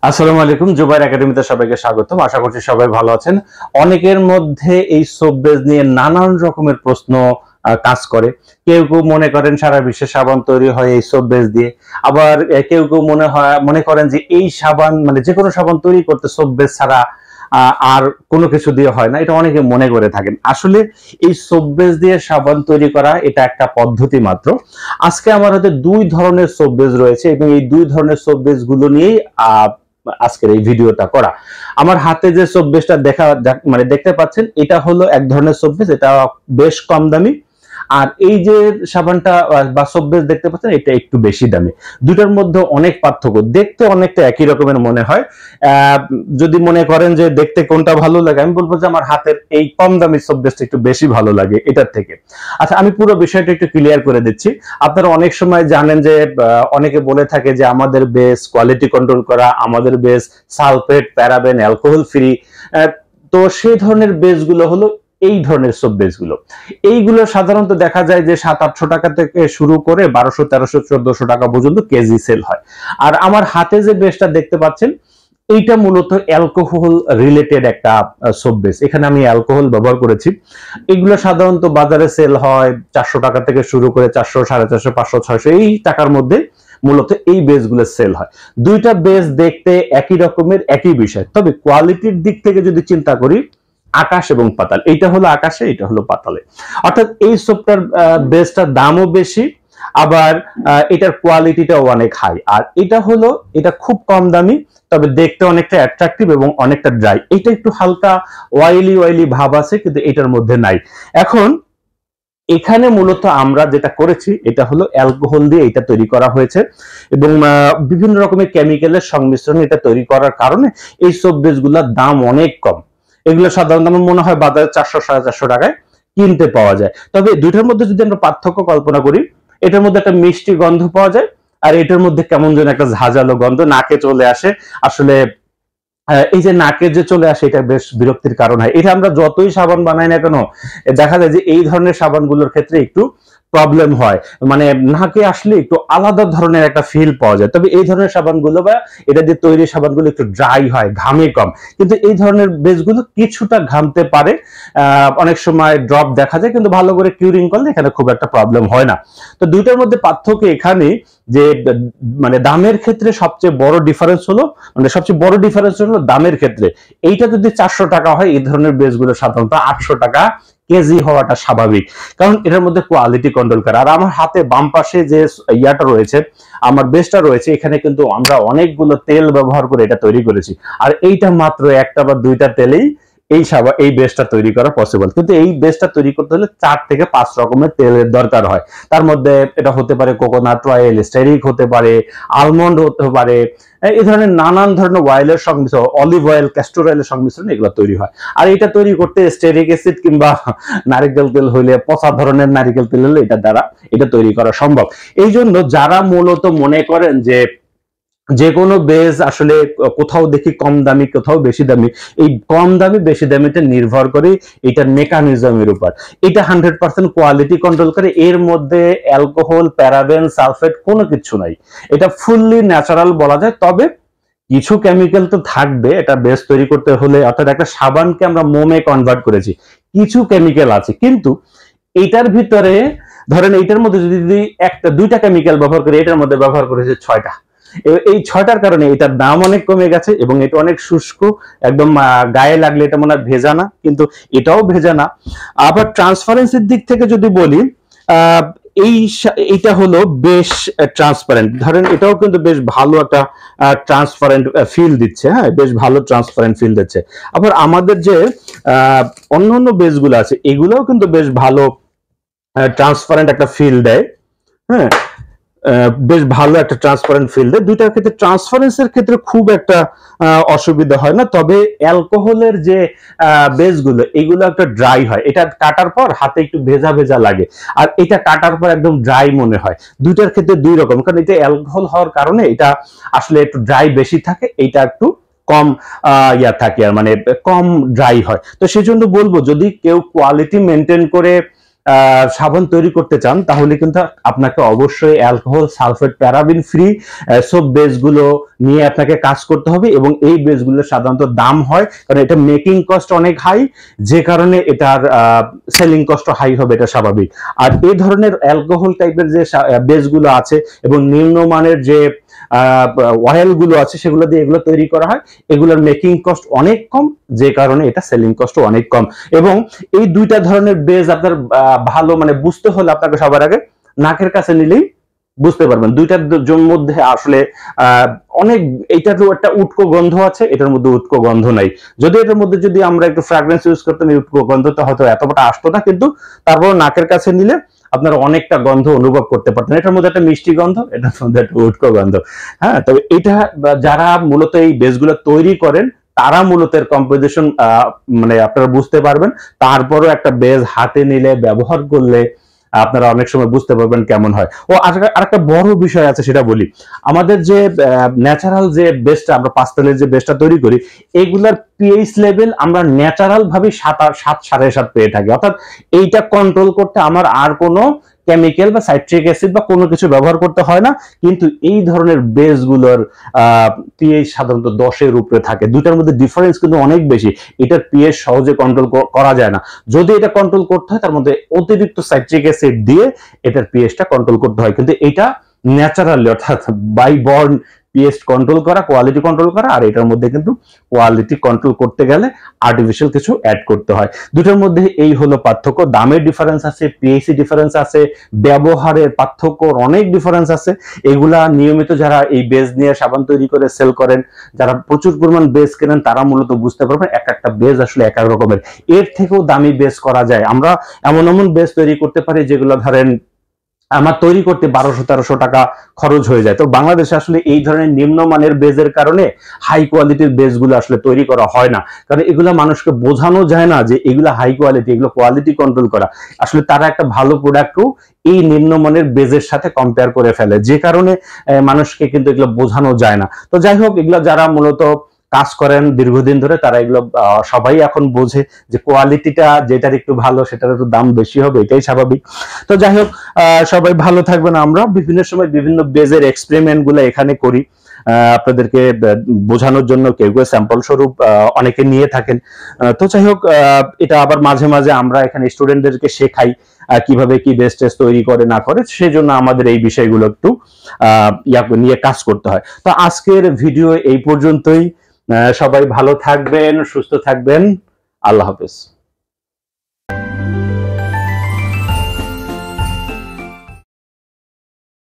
আসসালামু আলাইকুম, জুবাইর একাডেমিতে সবাইকে স্বাগতম। আশা করছি সবাই ভালো আছেন। অনেকের মধ্যে এই সোপ বেস নিয়ে নানান রকমের প্রশ্ন কাজ করে। কেউ কেউ মনে করেন সারা বিশ্বে সাবান তৈরি হয় এই সোপ বেস দিয়ে। আবার কেউ কেউ মনে করেন যে এই সাবান মানে যে কোনো সাবান তৈরি করতে সোপ বেস ছাড়া আর কোনো কিছু দিয়ে হয় না। এটা অনেকে মনে করে থাকেন। আসলে এই সোপ বেস দিয়ে সাবান তৈরি করা এটা একটা পদ্ধতি মাত্র। আজকে আমার হাতে দুই ধরনের সোপ বেস রয়েছে এবং এই দুই ধরনের সোপ বেস গুলো নিয়েই আজকের এই ভিডিওটা করা। আমার হাতে যে সোপ বেসটা মানে দেখতে পাচ্ছেন, এটা হলো এক ধরনের সোপ বেস, এটা বেশ কম দামি। আর এই যে সাবানটা বা সোপ বেস দেখতে পাচ্ছেন, এটা একটু বেশি দামি। দুটার মধ্যে অনেক পার্থক্য, দেখতে অনেকটা একই রকমের মনে হয়। যদি মনে করেন যে দেখতে কোনটা ভালো লাগে, আমি বলবো যে আমার হাতের এই কম দামি সোপ বেসটা একটু বেশি ভালো লাগে এটার থেকে। আচ্ছা, আমি পুরো বিষয়টা একটু ক্লিয়ার করে দিচ্ছি। আপনারা অনেক সময় জানেন যে অনেকে বলে থাকে যে আমাদের বেস কোয়ালিটি কন্ট্রোল করা, আমাদের base sulphate, paraben, alcohol free. তো সেই ধরনের বেসগুলো হলো এই ধরনের সোপ বেসগুলো। এইগুলো সাধারণত দেখা যায় যে 700-800 টাকা থেকে শুরু করে 1200, 1300, 1400 টাকা পর্যন্ত কেজি সেল হয়। আর আমার হাতে যে বেসটা দেখতে পাচ্ছেন, এইটা মূলত অ্যালকোহল রিলেটেড একটা সোপ বেস। এখানে আমি অ্যালকোহল ব্যবহার করেছি। এগুলো সাধারণত বাজারে সেল হয় 400 টাকা থেকে শুরু করে 400, 450, 500, 600 এই টাকার মধ্যে মূলত এই বেসগুলো সেল হয়। দুইটা বেস দেখতে একই রকমের, একই বিষয়, তবে কোয়ালিটির দিক থেকে যদি চিন্তা করি, আকাশ এবং পাতাল। এইটা হলো আকাশে, এটা হলো পাতালে। অর্থাৎ এই সোপটার বেসটার দামও বেশি, আবার এটার কোয়ালিটিটাও অনেক হাই। আর এটা খুব কম দামি, তবে দেখতে অনেকটা অ্যাট্রাকটিভ এবং অনেকটা ড্রাই। এটা একটু হালকা অয়েলি ভাব আছে, কিন্তু এটার মধ্যে নাই। এখন এখানে মূলত আমরা যেটা করেছি, এটা হলো অ্যালকোহল দিয়ে এটা তৈরি করা হয়েছে এবং বিভিন্ন রকমের কেমিক্যালের সংমিশ্রণে এটা তৈরি করার কারণে এই সোপ বেসগুলোর দাম অনেক কম। এগুলো সাধারণত আমার মনে হয় বাজারে 400-450 টাকায় কিনতে পাওয়া যায়। তবে দুইটার মধ্যে যদি আমরা পার্থক্য কল্পনা করি, এটার মধ্যে একটা মিষ্টি গন্ধ পাওয়া যায়, আর এটার মধ্যে কেমন যেন একটা ঝাঁঝালো গন্ধ নাকে চলে আসে। আসলে এই যে নাকে যে চলে আসে, এটা বেশ বিরক্তির কারণ হয়। এটা আমরা যতই সাবান বানাই না কেন, দেখা যায় যে এই ধরনের সাবানগুলোর ক্ষেত্রে একটু প্রবলেম হয়। মানে নাকে আসলে একটু আলাদা ধরনের একটা ফিল পাওয়া যায়। তবে এই ধরনের সাবানগুলো বা এটা দিয়ে তৈরি সাবানগুলো একটু ড্রাই হয়, ঘামে কম। কিন্তু এই ধরনের বেসগুলো কিছুটা ঘামতে পারে, অনেক সময় ড্রপ দেখা যায়, কিন্তু ভালো করে কিউরিং করলে এখানে খুব একটা প্রবলেম হয় না। তো দুইটার মধ্যে পার্থক্য এখানে যে মানে দামের ক্ষেত্রে সবচেয়ে বড় ডিফারেন্স হলো, দামের ক্ষেত্রে। এইটা যদি 400 টাকা হয়, এই ধরনের বেসগুলো সাধারণত 800 টাকা কেজি হওয়াটা স্বাভাবিক, কারণ এটার মধ্যে কোয়ালিটি কন্ট্রোল করে। আর আমার হাতে বাম পাশে যে ইয়াটা রয়েছে, আমার বেসটা রয়েছে, এখানে কিন্তু আমরা অনেকগুলো তেল ব্যবহার করে এটা তৈরি করেছি। আর এইটা মাত্র একটা বা দুইটা তেলেই এই বেসটা তৈরি করা পসিবল। কিন্তু এই বেসটা তৈরি করতে হলে 4 থেকে 5 রকমের তেলের দরকার হয়। তার মধ্যে এটা হতে পারে কোকোনাট অয়েল, স্টেরিক হতে পারে, আলমন্ড হতে পারে, এই ধরনের নানান ধরনের অয়েলের সংমিশ্রণ, অলিভ অয়েল, ক্যাস্টর অয়েলের সংমিশ্রণ এগুলো তৈরি হয়। আর এটা তৈরি করতে স্টেরিক অ্যাসিড কিংবা নারিকেল তেল হইলে, পচা ধরনের নারিকেল তেল হলে এটা দ্বারা এটা তৈরি করা সম্ভব। এই জন্য যারা মূলত মনে করেন যে কোনো বেস আসলে কোথাও দেখি কম দামি, কোথাও বেশি দামি, এই কম দামি বেশি দামিটা নির্ভর করে এটার মেকানিজমের উপর। এটা 100% কোয়ালিটি কন্ট্রোল করে। এর মধ্যে অ্যালকোহল, প্যারাবেন, সালফেট কোনো কিছু নাই। এটা ফুললি ন্যাচারাল বলা যায়। তবে কিছু কেমিক্যাল তো থাকবে এটা বেস তৈরি করতে হলে। অর্থাৎ একটা সাবানকে আমরা মোমে কনভার্ট করেছি, কিছু কেমিক্যাল আছে, কিন্তু এইটার ভিতরে ধরেন এইটার মধ্যে যদি একটা দুইটা কেমিক্যাল ব্যবহার করে, এটার মধ্যে ব্যবহার করেছে 6টা। এই 6টার কারণে এটার দাম অনেক কমে গেছে এবং এটা অনেক শুষ্ক, একদম গায়ে লাগলে এটা মনে হয় ভেজা না, কিন্তু এটাও ভেজা না। আবার ট্রান্সপারেন্সির দিক থেকে যদি বলি, আহ এইটা হলো বেশ ট্রান্সপারেন্ট। ধরেন এটাও কিন্তু বেশ ভালো একটা ট্রান্সপারেন্ট ফিল দিচ্ছে। হ্যাঁ, বেশ ভালো ট্রান্সপারেন্ট ফিল দিচ্ছে। আবার আমাদের যে অন্যান্য বেসগুলো আছে, এগুলোও কিন্তু বেশ ভালো ট্রান্সপারেন্ট একটা ফিল দেয়। হ্যাঁ, বেশ ভালো একটা ট্রান্সপারেন্ট ফিল দেয়। দুইটার ক্ষেত্রে ট্রান্সপারেন্সের ক্ষেত্রে খুব একটা অসুবিধা হয় না। তবে অ্যালকোহলের যে বেসগুলো, এগুলো একটা ড্রাই হয়। এটা কাটার পর হাতে একটু ভেজা ভেজা লাগে, আর এটা কাটার পর একদম ড্রাই মনে হয়। দুইটার ক্ষেত্রে দুই রকম, কারণ এটা অ্যালকোহল হওয়ার কারণে এটা আসলে একটু ড্রাই বেশি থাকে, এটা একটু কম থাকে, আর মানে কম ড্রাই হয়। তো সেই জন্য বলবো, যদি কেউ কোয়ালিটি মেনটেন করে সাবান তৈরি করতে চান তাহলে কিন্তু আপনাকে অবশ্যই alcohol, sulphate, paraben free soap base গুলো নিয়ে আপনাকে কাজ করতে হবে। এবং এই বেস গুলোর সাধারণত দাম হয়, কারণ এটা মেকিং কস্ট অনেক হাই, যে কারণে এটার সেলিং কস্ট হাই হবে, এটা স্বাভাবিক। আর এই ধরনের অ্যালকোহল টাইপের যে বেস গুলো আছে এবং নিম্নমানের যে অয়েল গুলো আছে সেগুলো দিয়ে এগুলো তৈরি করা হয়, এগুলোর মেকিং কস্ট অনেক কম, যে কারণে এটা সেলিং কস্ট অনেক কম। এবং এই দুইটা ধরনের বেজ আপনার ভালো মানে বুঝতে হলে আপনাকে সবার আগে নাকের কাছে নিলেই বুঝতে পারবেন দুইটার মধ্যে আসলে অনেক, এইটারও একটা উটকো গন্ধ আছে, এটার মধ্যে উটকো গন্ধ নাই। যদি এটার মধ্যে যদি আমরা একটু ফ্র্যাগ্রেন্স ইউজ করতাম, এই উটকো গন্ধটা হয়তো এতটা আসতো না, কিন্তু তারপর নাকের কাছে নিলে আপনারা অনেকটা গন্ধ অনুভব করতে পারতেন। এটার মধ্যে একটা মিষ্টি গন্ধ, এটার মধ্যে একটা উটকো গন্ধ। হ্যাঁ, তবে এটা যারা মূলত এই বেসগুলো তৈরি করেন তারা মূলত এর কম্পোজিশন মানে আপনারা বুঝতে পারবেন। তারপরও একটা বেস হাতে নিলে ব্যবহার করলে আপনারা অনেক সময় বুঝতে পারবেন কেমন হয়। ও আরেকটা বড় বিষয় আছে, সেটা বলি। আমাদের যে ন্যাচারাল যে বেসটা, আমরা পাস্তেলের যে বেসটা তৈরি করি, এগুলার পিএইচ লেভেল আমরা ন্যাচারাল ভাবে 7, 7.5 পেয়ে থাকি। অর্থাৎ এইটা কন্ট্রোল করতে আমার আর কোনো কেমিক্যাল বা সাইট্রিক অ্যাসিড বা কোনো কিছু ব্যবহার করতে হয় না। কিন্তু এই ধরনের বেসগুলোর পিএইচ সাধারণত 10-এর উপরে থাকে। দুটার মধ্যে ডিফারেন্স কিন্তু অনেক বেশি। এটার পিএইচ সহজে কন্ট্রোল করা যায় না। যদি এটা কন্ট্রোল করতে হয় তার মধ্যে অতিরিক্ত সাইট্রিক অ্যাসিড দিয়ে এটার পিএইচটা কন্ট্রোল করতে হয়। কিন্তু এটা ন্যাচারালি, অর্থাৎ বাই বর্ন পিএইচ কন্ট্রোল করা, কোয়ালিটি কন্ট্রোল করা। আর এটার মধ্যে কিন্তু কোয়ালিটি কন্ট্রোল করতে গেলে আর্টিফিশিয়াল কিছু অ্যাড করতে হয়। দুটোর মধ্যে এই হলো পার্থক্য। দামের ডিফারেন্স আছে, পিএইচি ডিফারেন্স আছে, ব্যবহারের পার্থক্য অনেক ডিফারেন্স আছে। এগুলা নিয়মিত যারা এই বেস নিয়ে সাবান তৈরি করে সেল করেন, যারা প্রচুর পরিমাণ বেস কেনেন, তারা মূলত বুঝতে পারবেন এক একটা বেস আসলে এক এক রকমের। এর থেকেও দামি বেস করা যায়। আমরা এমন এমন বেস তৈরি করতে পারি যেগুলো ধরেন আমার তৈরি করতে 1200-1300 টাকা খরচ হয়ে যায়। তো বাংলাদেশে আসলে এই ধরনের নিম্নমানের বেজের কারণে হাই কোয়ালিটির বেজগুলো আসলে তৈরি করা হয় না, কারণ এগুলো মানুষকে বোঝানো যায় না যে এগুলো হাই কোয়ালিটি, এগুলো কোয়ালিটি কন্ট্রোল করা। আসলে তারা একটা ভালো প্রোডাক্টও এই নিম্নমানের বেজের সাথে কম্পেয়ার করে ফেলে, যে কারণে মানুষকে কিন্তু এগুলো বোঝানো যায় না। তো যাই হোক, এগুলো যারা মূলত কাজ করেন দীর্ঘদিন ধরে, তারা এগুলো সবাই এখন বোঝে যে কোয়ালিটিটা যেটার একটু ভালো সেটার একটু দাম বেশি হবে, এটাই স্বাভাবিক। তো যাই হোক, সবাই ভালো থাকবেন। আমরা বিভিন্ন সময় বিভিন্ন বেজের এক্সপেরিমেন্ট গুলো এখানে করি আপনাদেরকে বোঝানোর জন্য, কেউ কেউ স্যাম্পল স্বরূপ অনেকে নিয়ে থাকেন। তো যাই হোক, এটা আবার মাঝে মাঝে আমরা এখানে স্টুডেন্টদেরকে শেখাই কিভাবে কি বেস টেস্ট তৈরি করে না করে, সেজন্য আমাদের এই বিষয়গুলো একটু নিয়ে কাজ করতে হয়। তো আজকের ভিডিও এই পর্যন্তই। সবাই ভালো থাকবেন, সুস্থ থাকবেন। আল্লাহ হাফেজ।